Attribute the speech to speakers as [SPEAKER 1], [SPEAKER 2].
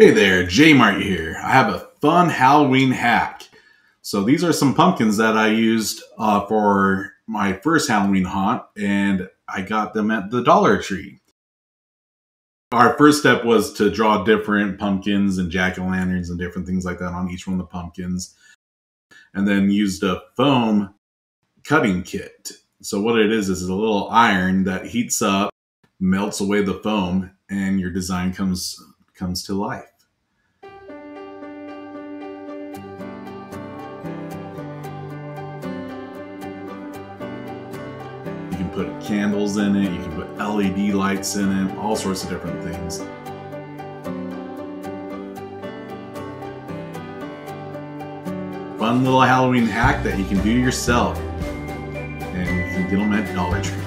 [SPEAKER 1] Hey there, Jmart here. I have a fun Halloween hack. So these are some pumpkins that I used for my first Halloween haunt, and I got them at the Dollar Tree. Our first step was to draw different pumpkins and jack-o'-lanterns and different things like that on each one of the pumpkins, and then used a foam cutting kit. So what it is a little iron that heats up, melts away the foam, and your design comes to life. You can put candles in it, you can put LED lights in it, all sorts of different things. Fun little Halloween hack that you can do yourself, and you can get them at Dollar Tree.